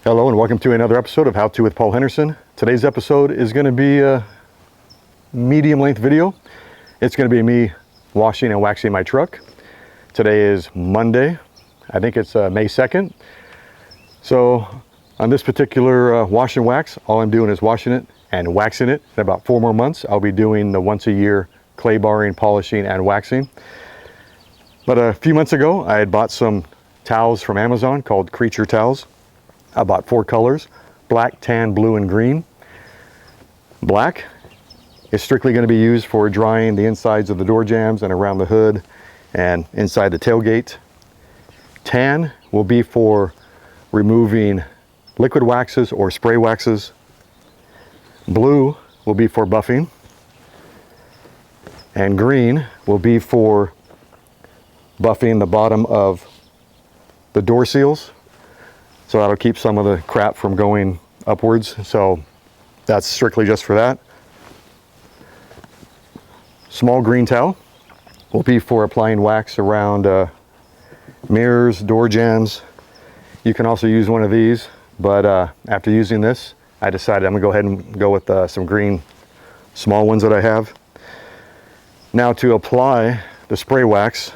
Hello and welcome to another episode of How To with Paul Henderson. Today's episode is going to be a medium length video. It's going to be me washing and waxing my truck. Today is Monday. I think it's May 2nd. So on this particular wash and wax, all I'm doing is washing it and waxing it. In about 4 more months, I'll be doing the once a year clay barring, polishing, and waxing. But a few months ago, I had bought some towels from Amazon called Creature Towels. I bought 4 colors: black, tan, blue, and green. Black is strictly going to be used for drying the insides of the door jambs and around the hood and inside the tailgate. Tan will be for removing liquid waxes or spray waxes. Blue will be for buffing. And green will be for buffing the bottom of the door seals. So that'll keep some of the crap from going upwards. So that's strictly just for that. Small green towel will be for applying wax around mirrors, door jambs. You can also use one of these, but after using this, I decided I'm gonna go ahead and go with some green small ones that I have. Now to apply the spray wax,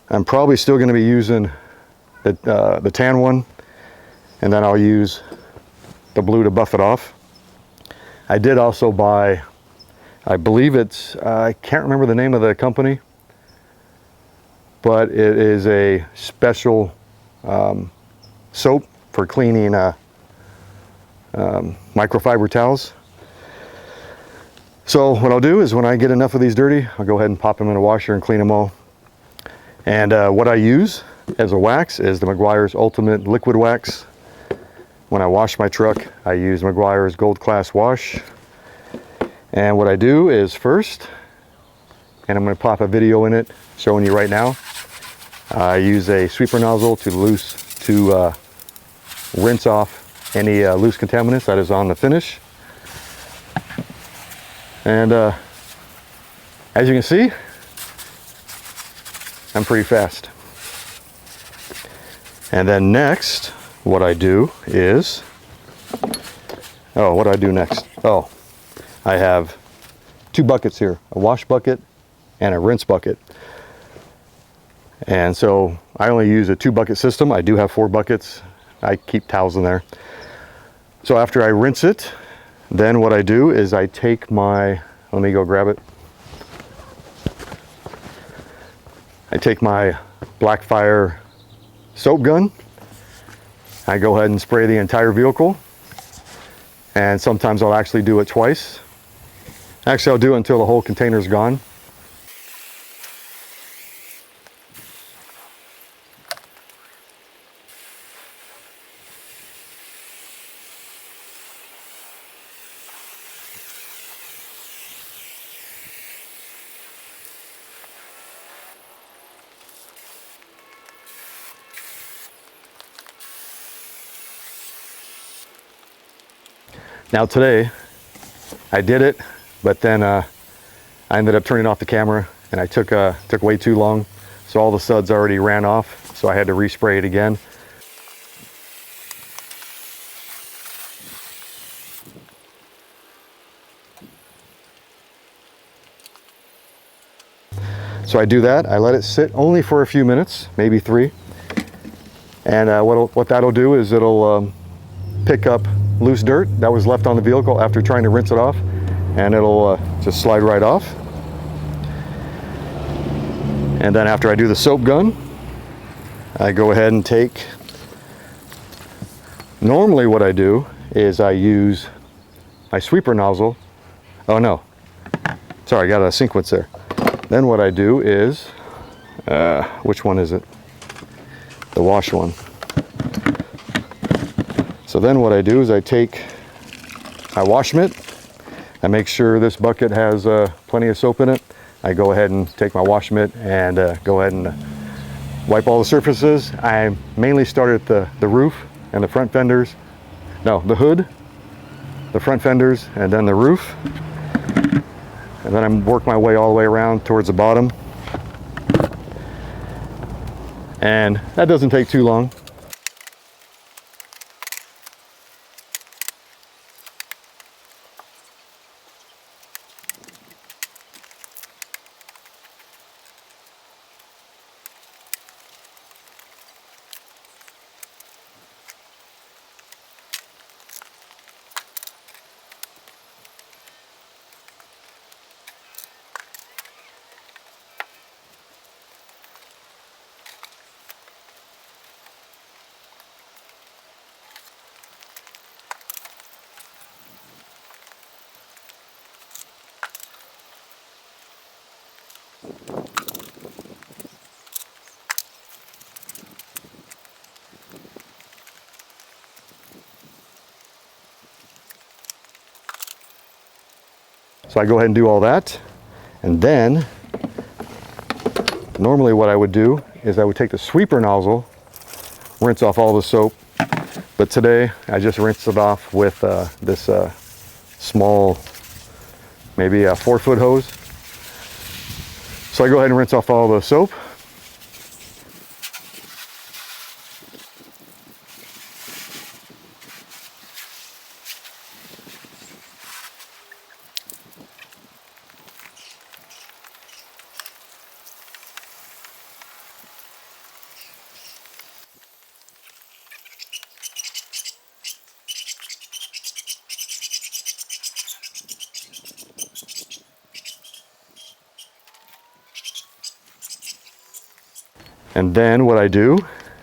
I'm probably still gonna be using the tan one, and then I'll use the blue to buff it off. I did also buy, I believe it's, I can't remember the name of the company, but it is a special soap for cleaning microfiber towels. So what I'll do is when I get enough of these dirty, I'll go ahead and pop them in a washer and clean them all. And what I use as a wax is the Meguiar's Ultimate Liquid Wax. When I wash my truck, I use Meguiar's Gold Class Wash. And what I do is first, and I'm going to pop a video in it showing you right now, I use a sweeper nozzle to rinse off any loose contaminants that is on the finish. And as you can see, I'm pretty fast. And then next, what I do is, what do I do next? Oh, I have 2 buckets here, a wash bucket and a rinse bucket. And so I only use a 2 bucket system. I do have 4 buckets. I keep towels in there. So after I rinse it, then what I do is I take my, let me go grab it. I take my Blackfire soap gun. I go ahead and spray the entire vehicle, and sometimes I'll actually do it twice. Actually, I'll do it until the whole container is gone. Now today, I did it, but then I ended up turning off the camera, and I took way too long, so all the suds already ran off, so I had to respray it again. So I do that, I let it sit only for a few minutes, maybe 3. And what that'll do is it'll pick up loose dirt that was left on the vehicle after trying to rinse it off, and it'll just slide right off. And then after I do the soap gun, I go ahead and take, normally what I do is I use my sweeper nozzle. Oh no, sorry, I got a sequence there. Then what I do is, which one is it? The wash one. So then what I do is I take my wash mitt. I make sure this bucket has plenty of soap in it. I go ahead and take my wash mitt and go ahead and wipe all the surfaces. I mainly start at the roof and the front fenders. No, the hood, the front fenders, and then the roof. And then I work my way all the way around towards the bottom. And that doesn't take too long. So I go ahead and do all that, and then normally what I would do is I would take the sweeper nozzle, rinse off all the soap, but today I just rinsed it off with this small, maybe a 4-foot hose. So I go ahead and rinse off all the soap. And then what I do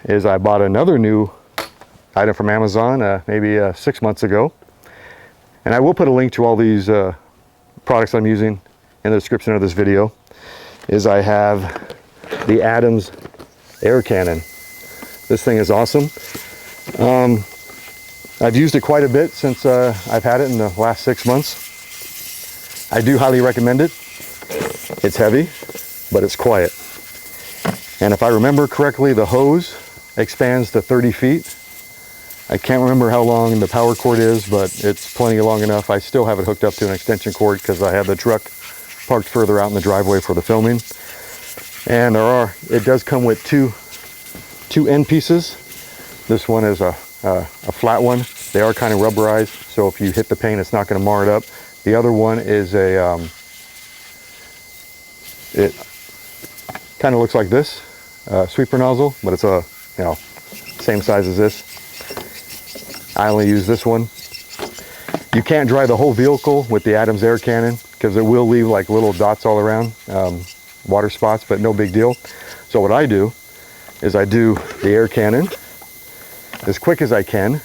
is I bought another new item from Amazon maybe 6 months ago. And I will put a link to all these products I'm using in the description of this video. Is I have the Adams air cannon. This thing is awesome. I've used it quite a bit since I've had it in the last 6 months. I do highly recommend it. It's heavy, but it's quiet. And if I remember correctly, the hose expands to 30 feet. I can't remember how long the power cord is, but it's plenty long enough. I still have it hooked up to an extension cord because I have the truck parked further out in the driveway for the filming. And it does come with two end pieces. This one is a flat one. They are kind of rubberized, so if you hit the paint, it's not going to mar it up. The other one is it kind of looks like this. Sweeper nozzle, but it's same size as this. I only use this one. You can't dry the whole vehicle with the Adams air cannon because it will leave like little dots all around, water spots, but no big deal. So what I do is I do the air cannon as quick as I can.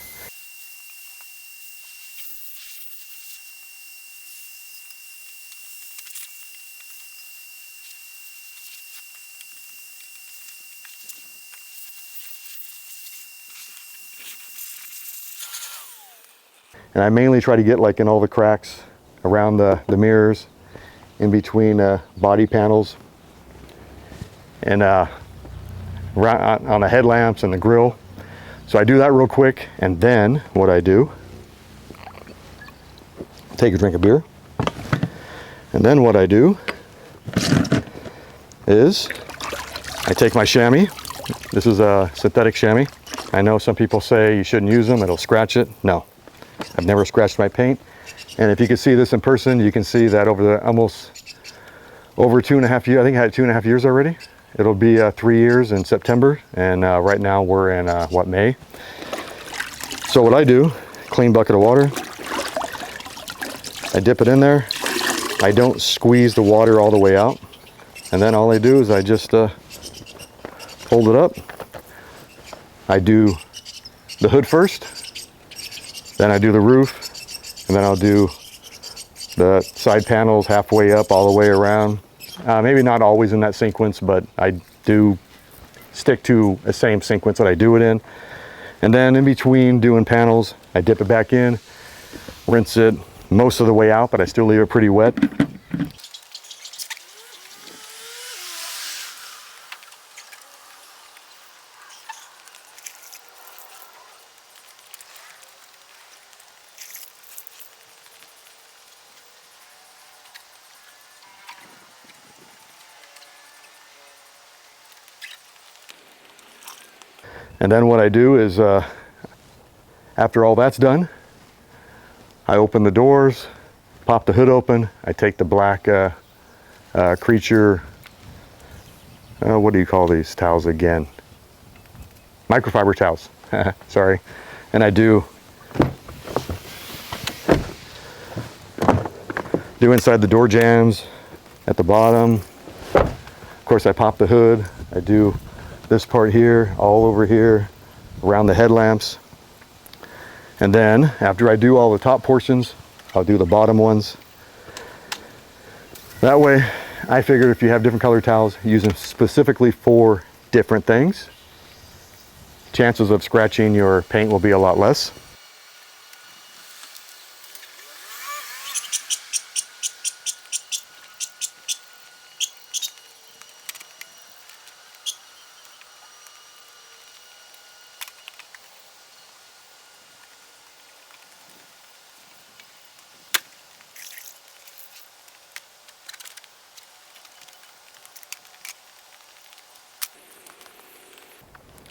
And I mainly try to get like in all the cracks around the mirrors, in between body panels, and around on the headlamps and the grill. So I do that real quick, and then what I do, take a drink of beer, and then what I do is I take my chamois. This is a synthetic chamois. I know some people say you shouldn't use them, it'll scratch it. No. I've never scratched my paint, and if you can see this in person, you can see that over 2.5 years. I think I had 2.5 years already. It'll be 3 years in September, and right now we're in May. So what I do, clean bucket of water, I dip it in there. I don't squeeze the water all the way out, and then all I do is I just hold it up. I do the hood first. Then I do the roof, and then I'll do the side panels halfway up, all the way around. Maybe not always in that sequence, but I do stick to the same sequence that I do it in. And then in between doing panels, I dip it back in, rinse it most of the way out, but I still leave it pretty wet. And then what I do is, after all that's done, I open the doors, pop the hood open. I take the black creature, what do you call these towels again? Microfiber towels, sorry. And I do inside the door jambs at the bottom. Of course, I pop the hood. I do this part here, all over here, around the headlamps. And then after I do all the top portions, I'll do the bottom ones. That way I figured if you have different colored towels, use them specifically for different things, chances of scratching your paint will be a lot less.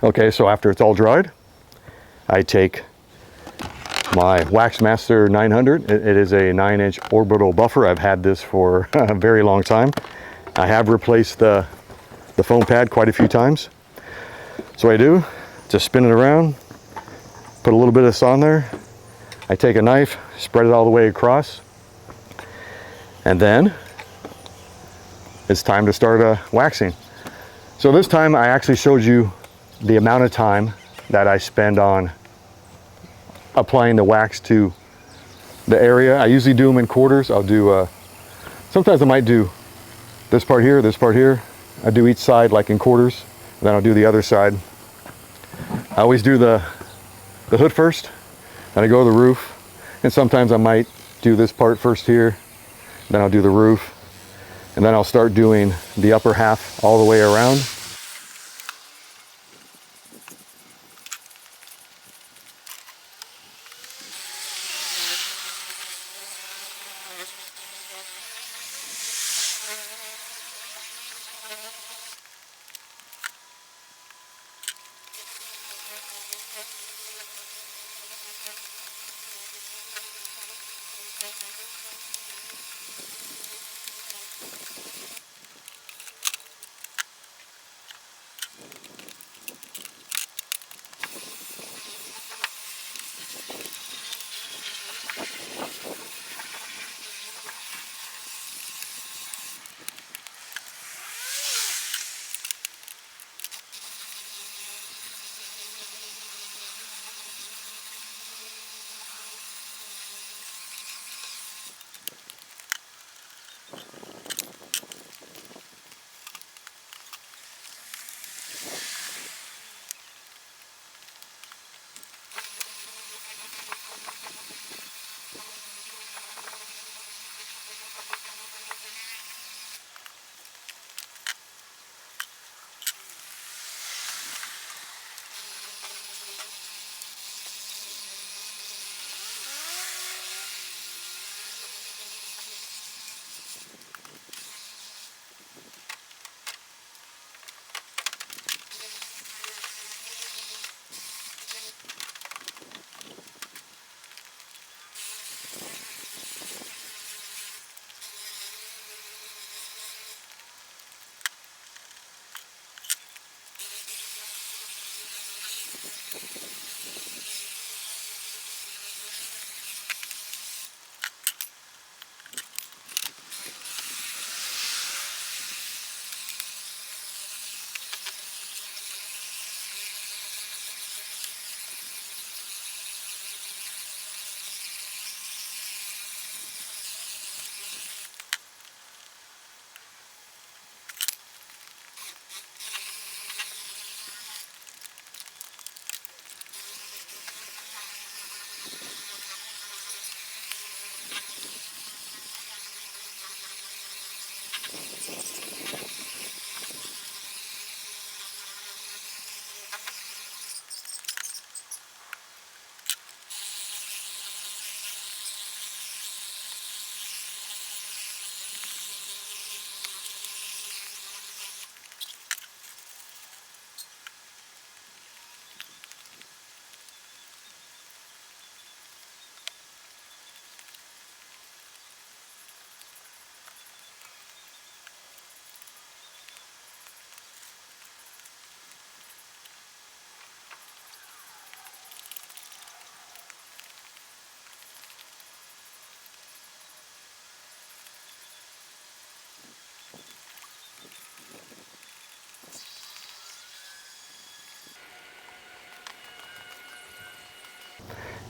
Okay, so after it's all dried, I take my Waxmaster 900. It is a 9-inch Orbital Buffer. I've had this for a very long time. I have replaced the foam pad quite a few times. So what I do, just spin it around, put a little bit of this on there. I take a knife, spread it all the way across, and then it's time to start waxing. So this time I actually showed you the amount of time that I spend on applying the wax to the area. I usually do them in quarters. I'll do, sometimes I might do this part here, this part here. I do each side like in quarters, and then I'll do the other side. I always do the hood first, then I go to the roof, and sometimes I might do this part first here, then I'll do the roof, and then I'll start doing the upper half all the way around.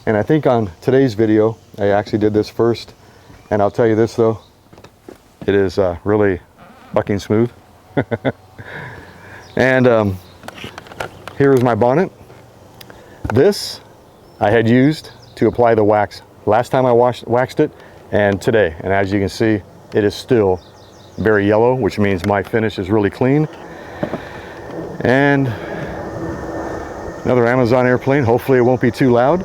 And I think on today's video, I actually did this first. And I'll tell you this though, it is really bucking smooth. And here is my bonnet. This I had used to apply the wax last time I waxed it and today. And as you can see, it is still very yellow, which means my finish is really clean. And another Amazon airplane. Hopefully it won't be too loud.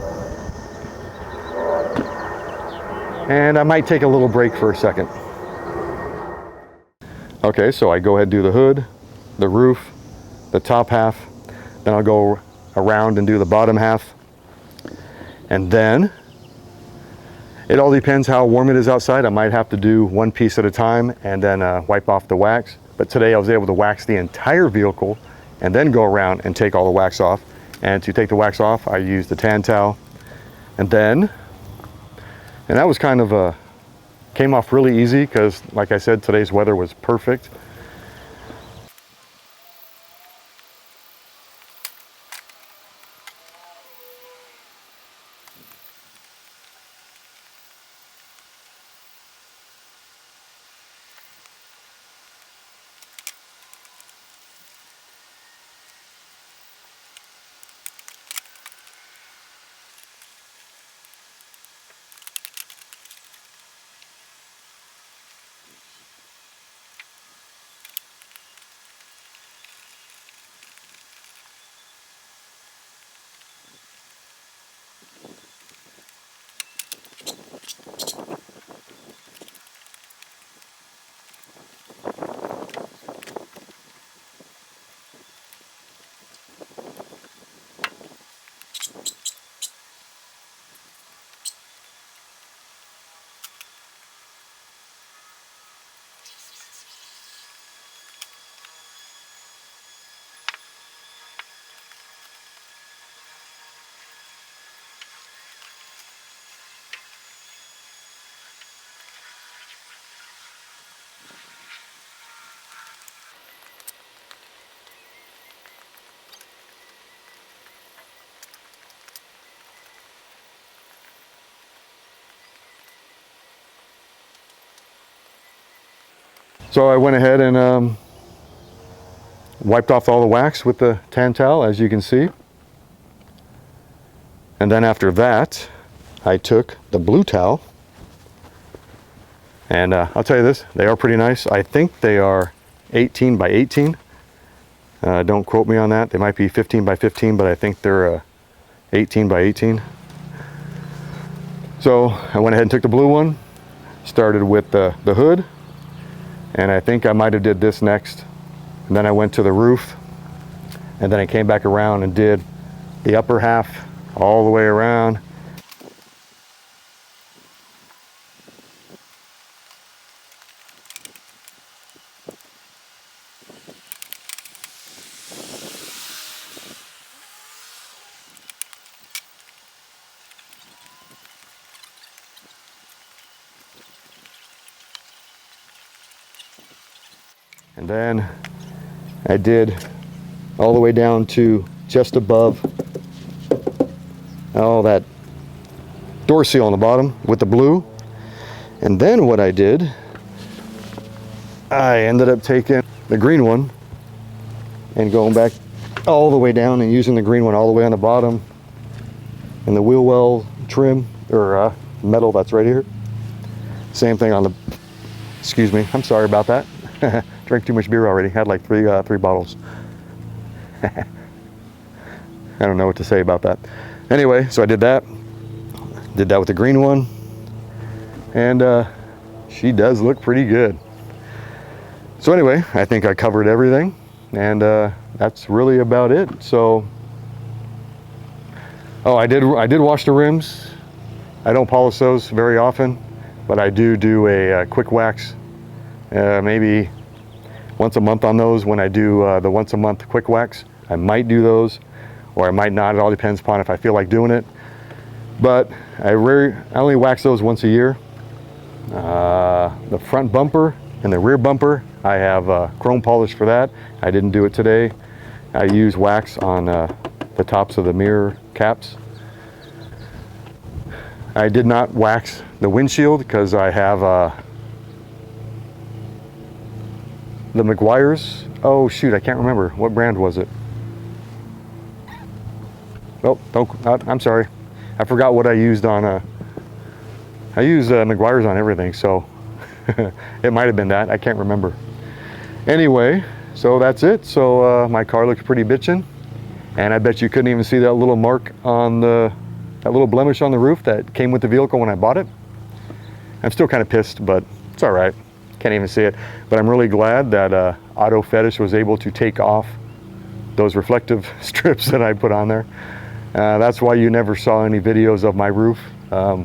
And I might take a little break for a second. Okay, so I go ahead and do the hood, the roof, the top half. Then I'll go around and do the bottom half. And then it all depends how warm it is outside. I might have to do one piece at a time and then wipe off the wax. But today I was able to wax the entire vehicle and then go around and take all the wax off. And to take the wax off, I used the tan towel. And that was kind of came off really easy because, like I said, today's weather was perfect. So I went ahead and wiped off all the wax with the tan towel, as you can see. And then after that, I took the blue towel. And I'll tell you this, they are pretty nice. I think they are 18 by 18. Don't quote me on that. They might be 15 by 15, but I think they're 18 by 18. So I went ahead and took the blue one, started with the hood. And I think I might have did this next. And then I went to the roof. And then I came back around and did the upper half all the way around. And then I did all the way down to just above all that door seal on the bottom with the blue. And then what I did, I ended up taking the green one and going back all the way down and using the green one all the way on the bottom and the wheel well trim or metal that's right here. Same thing on the, excuse me, I'm sorry about that. Drank too much beer already. Had like three bottles. I don't know what to say about that. Anyway, so I did that with the green one, and she does look pretty good. So anyway, I think I covered everything, and that's really about it. So, oh, I did wash the rims. I don't polish those very often, but I do a quick wax, maybe once a month on those. When I do the once a month quick wax, I might do those, or I might not. It all depends upon if I feel like doing it. But I only wax those once a year. The front bumper and the rear bumper, I have chrome polish for that. I didn't do it today. I use wax on the tops of the mirror caps. I did not wax the windshield because I have the Meguiars. Oh shoot, I can't remember. What brand was it? Oh, I'm sorry. I forgot what I used on, I use Meguiars on everything, so it might have been that. I can't remember. Anyway, so that's it. So my car looks pretty bitchin', and I bet you couldn't even see that little mark on that little blemish on the roof that came with the vehicle when I bought it. I'm still kind of pissed, but it's all right. Can't even see it. But I'm really glad that Auto Fetish was able to take off those reflective strips that I put on there. That's why you never saw any videos of my roof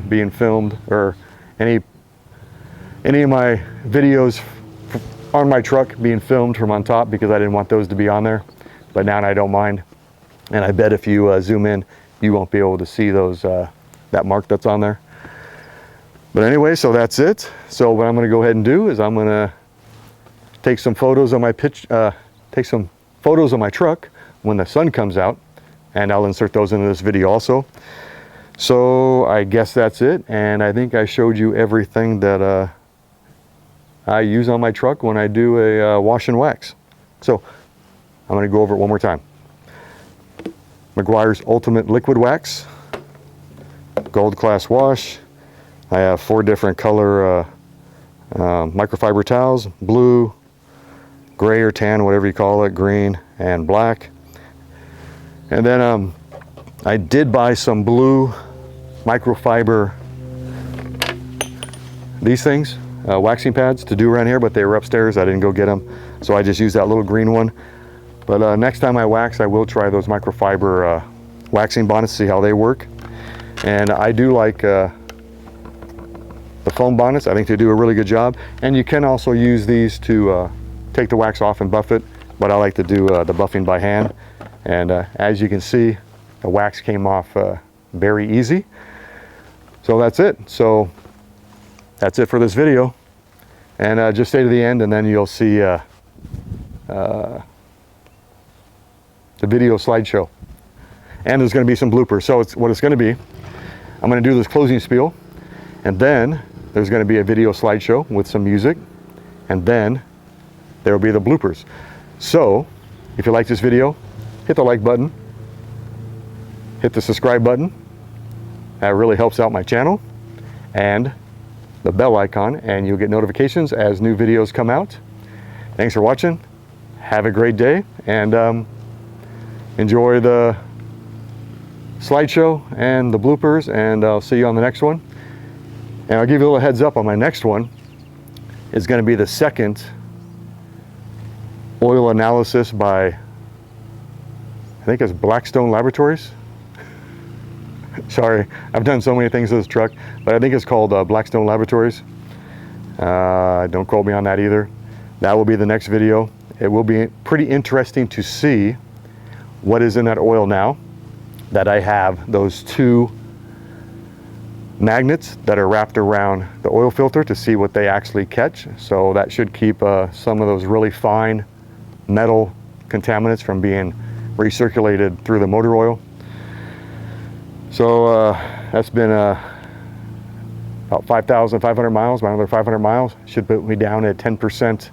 being filmed, or any of my videos on my truck being filmed from on top, because I didn't want those to be on there. But now I don't mind, and I bet if you zoom in, you won't be able to see those that mark that's on there. But anyway, so that's it. So what I'm going to go ahead and do is I'm going to take some photos of my truck when the sun comes out, and I'll insert those into this video also. So I guess that's it, and I think I showed you everything that I use on my truck when I do a wash and wax. So I'm going to go over it one more time. Meguiar's Ultimate Liquid Wax, Gold Class Wash. I have 4 different color microfiber towels: blue, gray or tan, whatever you call it, green, and black. And then I did buy some blue microfiber, these things, waxing pads to do around here, but they were upstairs. I didn't go get them, so I just used that little green one. But next time I wax, I will try those microfiber waxing bonnets, see how they work. And I do like the foam bonnets. I think they do a really good job. And you can also use these to take the wax off and buff it, but I like to do the buffing by hand. And as you can see, the wax came off very easy. So that's it. So that's it for this video. And just stay to the end, and then you'll see the video slideshow. And there's going to be some bloopers. So what it's going to be, I'm going to do this closing spiel, and then there's going to be a video slideshow with some music, and then there will be the bloopers. So if you like this video, hit the like button, hit the subscribe button. That really helps out my channel, and the bell icon, and you'll get notifications as new videos come out. Thanks for watching. Have a great day, and enjoy the slideshow and the bloopers, and I'll see you on the next one. And I'll give you a little heads up on my next one. It's going to be the second oil analysis by, I think it's Blackstone Laboratories. Sorry, I've done so many things to this truck, but I think it's called Blackstone Laboratories. Don't quote me on that either. That will be the next video. It will be pretty interesting to see what is in that oil now that I have those 2 magnets that are wrapped around the oil filter to see what they actually catch. So that should keep some of those really fine metal contaminants from being recirculated through the motor oil. So that's been about 5,500 miles, about another 500 miles. Should put me down at 10%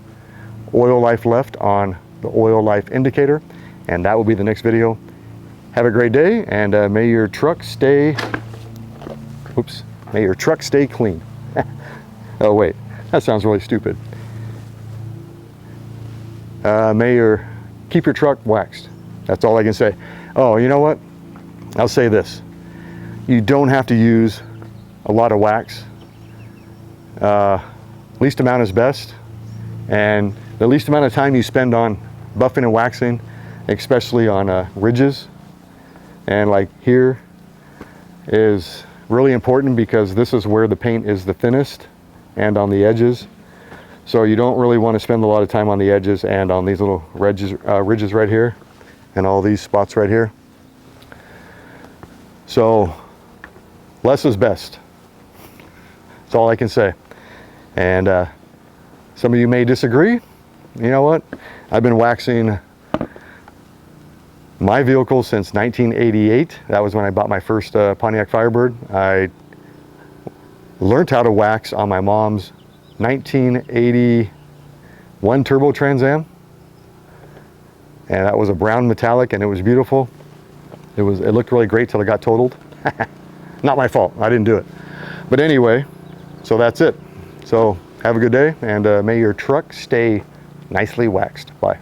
oil life left on the oil life indicator, and that will be the next video. Have a great day, and may your truck stay, may your truck stay clean. Oh wait, that sounds really stupid. Keep your truck waxed. That's all I can say. Oh, you know what? I'll say this. You don't have to use a lot of wax. Least amount is best. And the least amount of time you spend on buffing and waxing, especially on ridges, and like here, is really important, because this is where the paint is the thinnest, and on the edges. So you don't really want to spend a lot of time on the edges and on these little ridges right here, and all these spots right here. So less is best. That's all I can say. And some of you may disagree. You know what? I've been waxing my vehicle since 1988. That was when I bought my first Pontiac Firebird. I learned how to wax on my mom's 1980 one turbo Trans Am, and that was a brown metallic, and it was beautiful. It looked really great till it got totaled. Not my fault, I didn't do it. But anyway, so that's it. So have a good day, and may your truck stay nicely waxed. Bye.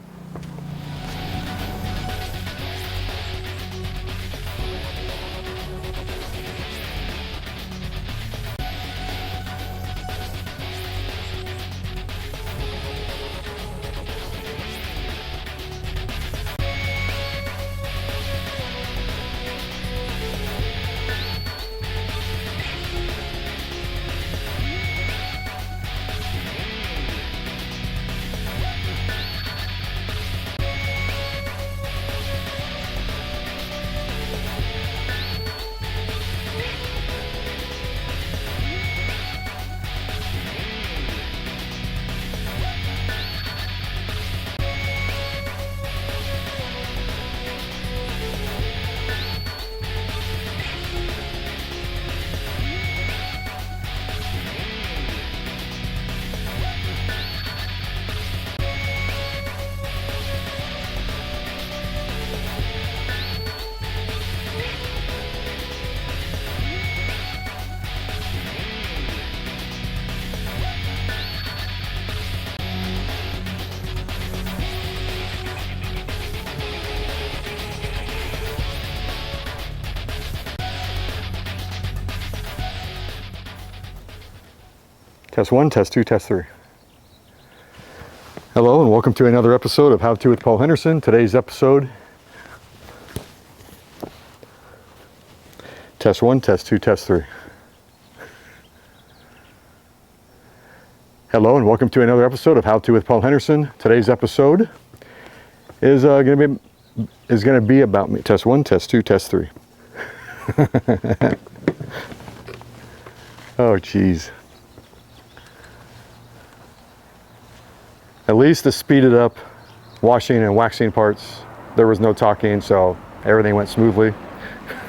Test 1, test 2, test 3. Hello and welcome to another episode of How To with Paul Henderson. Today's episode, test 1, test 2, test 3. Hello and welcome to another episode of How To with Paul Henderson. Today's episode is going to be about me. Test 1, test 2, test 3. Oh geez. At least to speed it up, washing and waxing parts, there was no talking, so everything went smoothly.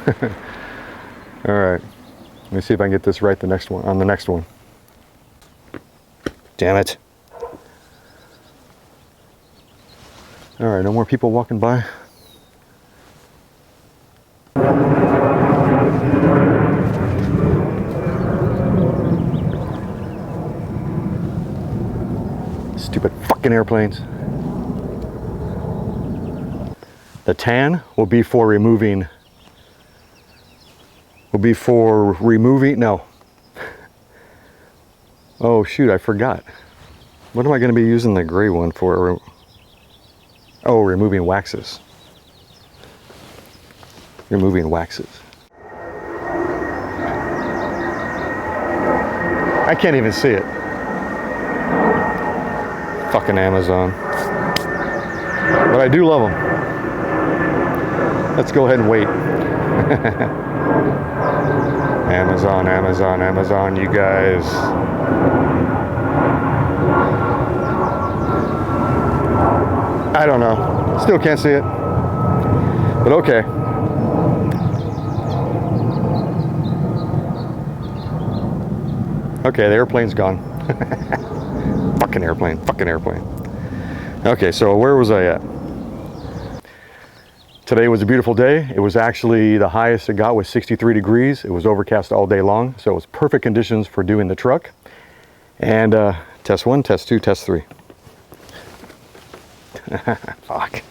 All right, let me see if I can get this right on the next one. Damn it. All right, no more people walking by. Stupid fucking airplanes. The tan will be for removing, no. Oh shoot, I forgot. What am I going to be using the gray one for? Oh, removing waxes. Removing waxes. I can't even see it. Fucking Amazon. But I do love them. Let's go ahead and wait. Amazon, Amazon, Amazon, you guys. I don't know. Still can't see it. But okay. Okay, the airplane's gone. Fucking airplane, fucking airplane. Okay, so where was I at? Today was a beautiful day. It was actually, the highest it got was 63 degrees. It was overcast all day long, so it was perfect conditions for doing the truck. And test 1, test 2, test 3. Fuck.